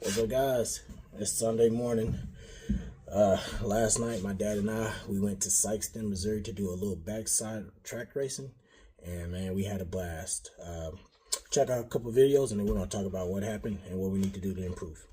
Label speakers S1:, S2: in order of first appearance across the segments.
S1: What's up, guys? It's Sunday morning. Last night, my dad and we went to Sikeston, Missouri to do a little backside track racing, and man, we had a blast. Check out a couple videos, and then we're gonna talk about what happened and what we need to do to improve.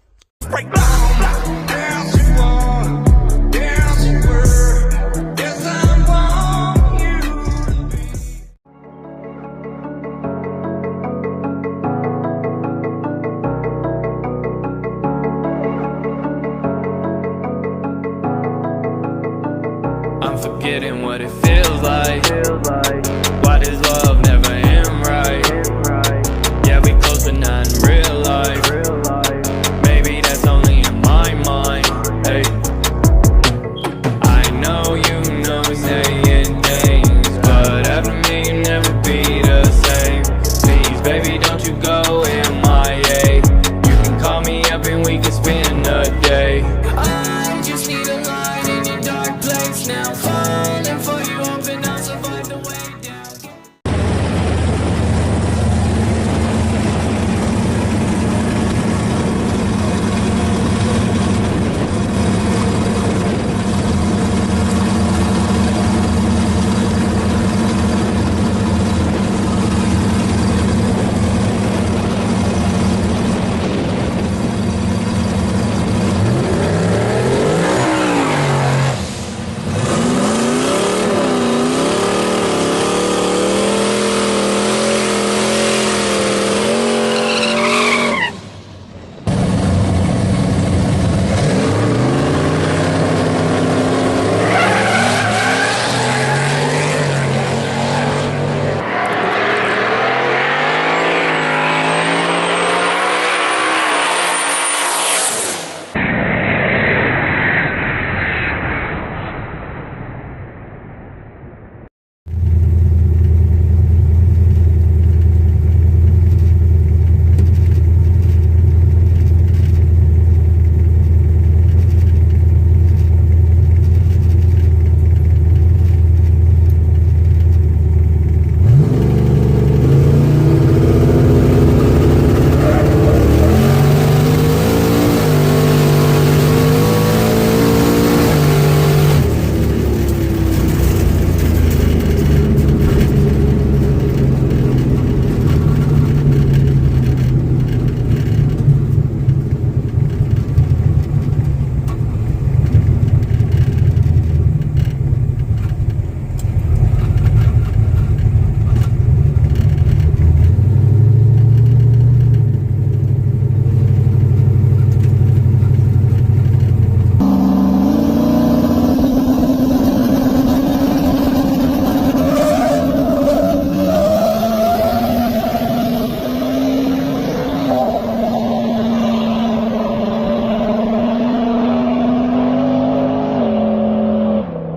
S2: I'm forgetting what it feels like. Why does love never end right? Yeah, we close but not in real life. Maybe that's only in my mind. Hey, I know you know saying things, but after me you never be the same. Please, baby, don't you go MIA. You can call me up and we can spend a day. I just need a light in a dark place now. Falling for you, hoping I'll survive the way down.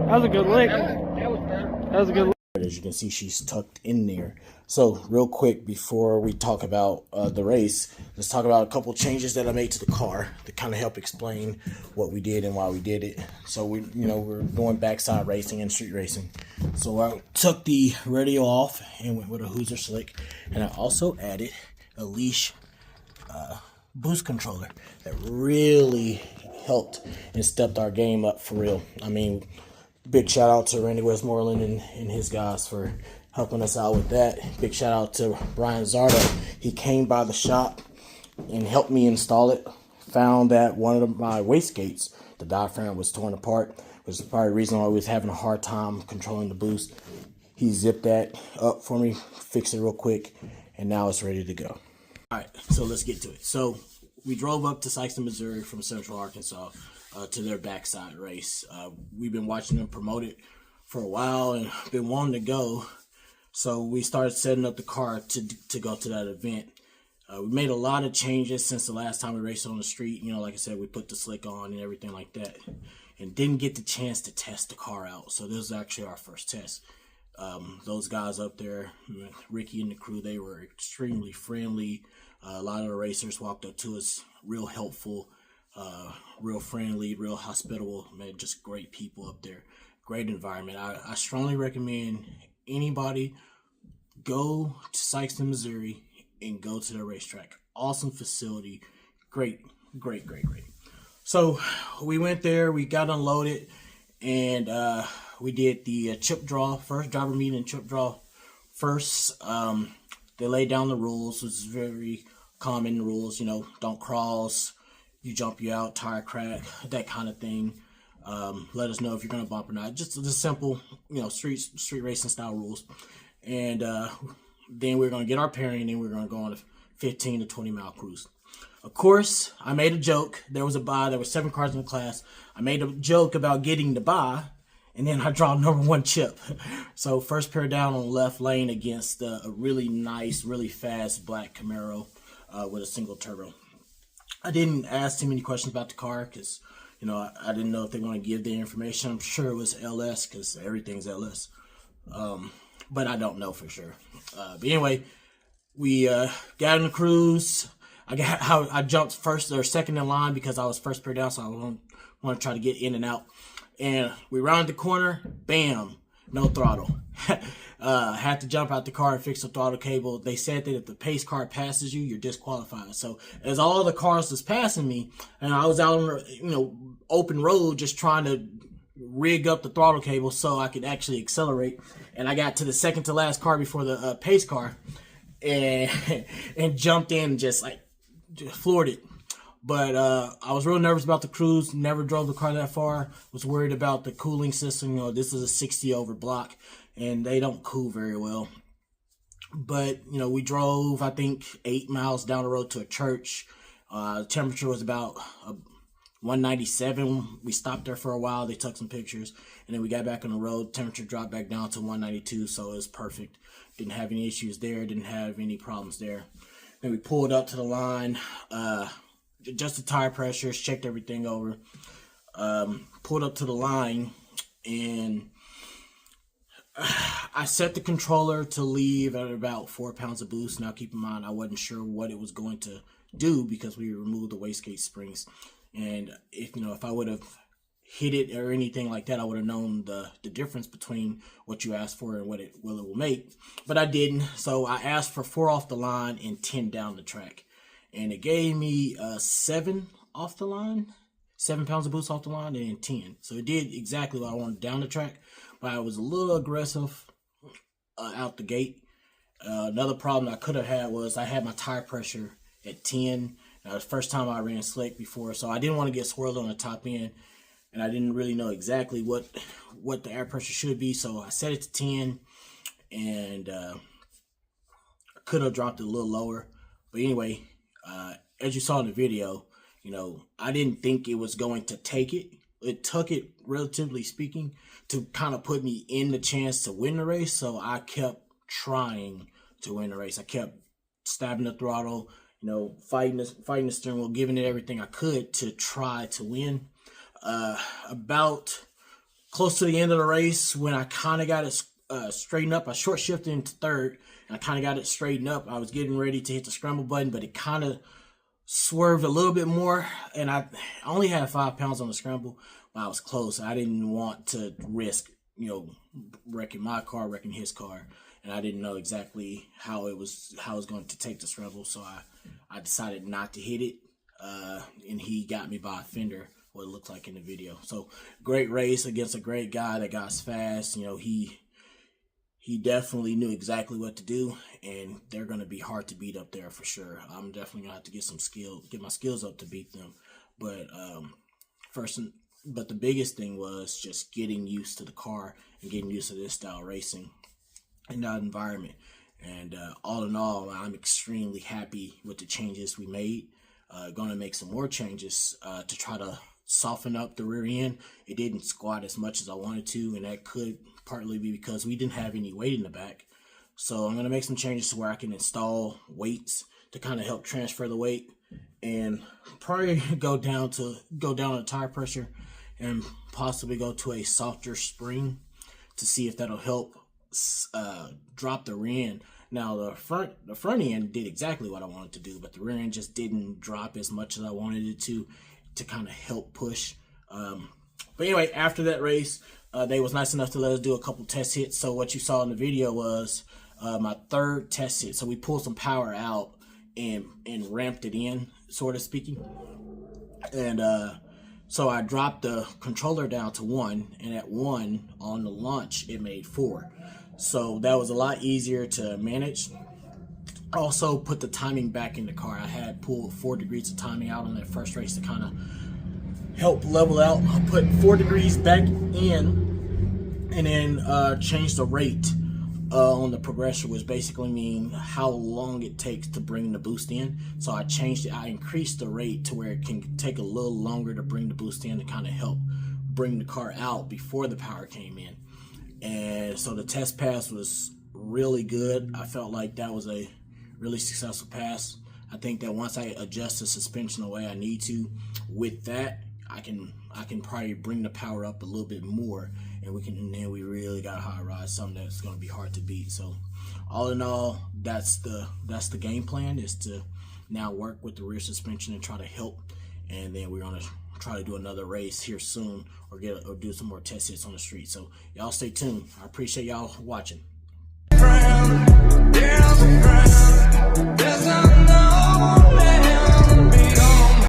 S3: That was a good lick. That was a good lick.
S1: As you can see, she's tucked in there. So real quick, before we talk about the race, let's talk about a couple changes that I made to the car to kind of help explain what we did and why we did it. So we're going backside racing and street racing. So I took the radio off and went with a Hoosier Slick, and I also added a leash boost controller that really helped and stepped our game up for real. I mean, big shout out to Randy Westmoreland and his guys for helping us out with that. Big shout out to Brian Zarda. He came by the shop and helped me install it. Found that one of my wastegates, the diaphragm, was torn apart, which is probably the reason why I was having a hard time controlling the boost. He zipped that up for me, fixed it real quick, and now it's ready to go. All right, so let's get to it. So we drove up to Sikeston, Missouri from Central Arkansas to their backside race. We've been watching them promote it for a while and been wanting to go. So we started setting up the car to go to that event. We made a lot of changes since the last time we raced on the street. You know, like I said, we put the slick on and everything like that, and didn't get the chance to test the car out. So this was actually our first test. Those guys up there, Ricky and the crew, they were extremely friendly. A lot of the racers walked up to us, real helpful, real friendly, real hospitable. Man, just great people up there. Great environment. I strongly recommend anybody go to Sikeston, Missouri, and go to the racetrack. Awesome facility, great great. So we went there, we got unloaded, and we did the chip draw, first driver meeting and chip draw first. They laid down the rules, which is very common rules, you know, don't cross, you jump you out, tire crack, that kind of thing. Let us know if you're going to bump or not. Just the simple, you know, street racing style rules. And then we're going to get our pairing, and then we're going to go on a 15 to 20 mile cruise. Of course, I made a joke. There was a bye. There were 7 cars in the class. I made a joke about getting the bye, and then I draw number 1 chip. So first pair down on the left lane against a really nice, really fast black Camaro with a single turbo. I didn't ask too many questions about the car because, you know, I didn't know if they want to give the information. I'm sure it was LS because everything's LS. But I don't know for sure. But anyway, we got in the cruise. I jumped first or second in line because I was first pair down, so I want to try to get in and out. And we rounded the corner, bam, no throttle. Had to jump out the car and fix the throttle cable. They said that if the pace car passes you, you're disqualified. So as all the cars was passing me, and I was out on the, you know, open road just trying to rig up the throttle cable so I could actually accelerate. And I got to the second to last car before the pace car, and jumped in and just floored it. But I was real nervous about the cruise. Never drove the car that far. Was worried about the cooling system. You know, this is a 60 over block, and they don't cool very well. But, you know, we drove, I think, 8 miles down the road to a church. The temperature was about 197. We stopped there for a while. They took some pictures, and then we got back on the road. Temperature dropped back down to 192, so it was perfect. Didn't have any issues there. Didn't have any problems there. Then we pulled up to the line, adjusted tire pressures, checked everything over, pulled up to the line, and I set the controller to leave at about 4 pounds of boost. Now, keep in mind, I wasn't sure what it was going to do because we removed the wastegate springs. And if I would have hit it or anything like that, I would have known the difference between what you asked for and what it will make. But I didn't. So I asked for 4 off the line and 10 down the track. And it gave me 7 off the line, 7 pounds of boost off the line, and 10. So it did exactly what I wanted down the track. But I was a little aggressive out the gate. Another problem I could have had was I had my tire pressure at 10. It was the first time I ran slick before, so I didn't want to get swirled on the top end. And I didn't really know exactly what the air pressure should be, so I set it to 10, and I could have dropped it a little lower. But anyway, as you saw in the video, you know, I didn't think it was going to take it. It took it, relatively speaking, to kind of put me in the chance to win the race, so I kept trying to win the race. I kept stabbing the throttle, you know, fighting the steering wheel, giving it everything I could to try to win. About close to the end of the race, when I kind of got it straightened up, I short shifted into third, and I kind of got it straightened up. I was getting ready to hit the scramble button, but it kind of swerved a little bit more, and I only had 5 pounds on the scramble, but I was close. I didn't want to risk, you know, wrecking my car, wrecking his car, and I didn't know exactly how it was going to take the scramble, so I decided not to hit it, and he got me by a fender, what it looked like in the video. So great race against a great guy. That guy's fast. You know, he definitely knew exactly what to do, and they're going to be hard to beat up there for sure. I'm definitely going to have to get my skills up to beat them. But but the biggest thing was just getting used to the car and getting used to this style racing and that environment. And all in all, I'm extremely happy with the changes we made. Going to make some more changes to try to soften up the rear end. It didn't squat as much as I wanted to, and that could partly be because we didn't have any weight in the back. So I'm going to make some changes to where I can install weights to kind of help transfer the weight, and probably go down the tire pressure and possibly go to a softer spring to see if that'll help drop the rear end. Now the front end did exactly what I wanted to do, but the rear end just didn't drop as much as I wanted it to kind of help push. But anyway, after that race, they was nice enough to let us do a couple test hits. So what you saw in the video was my third test hit. So we pulled some power out and ramped it in. sort of speaking. And so I dropped the controller down to 1, and at 1 on the launch it made 4. So that was a lot easier to manage. Also put the timing back in the car. I had pulled 4 degrees of timing out on that first race to kind of help level out. I put 4 degrees back in, and then changed the rate on the progressor, which basically mean how long it takes to bring the boost in. So I changed it. I increased the rate to where it can take a little longer to bring the boost in to kind of help bring the car out before the power came in. And so the test pass was really good. I felt like that was a really successful pass. I think that once I adjust the suspension the way I need to, with that, I can probably bring the power up a little bit more, and then we really got a high ride, something that's going to be hard to beat. So all in all, that's the game plan, is to now work with the rear suspension and try to help, and then we're going to try to do another race here soon, or do some more test hits on the street. So y'all stay tuned. I appreciate y'all watching.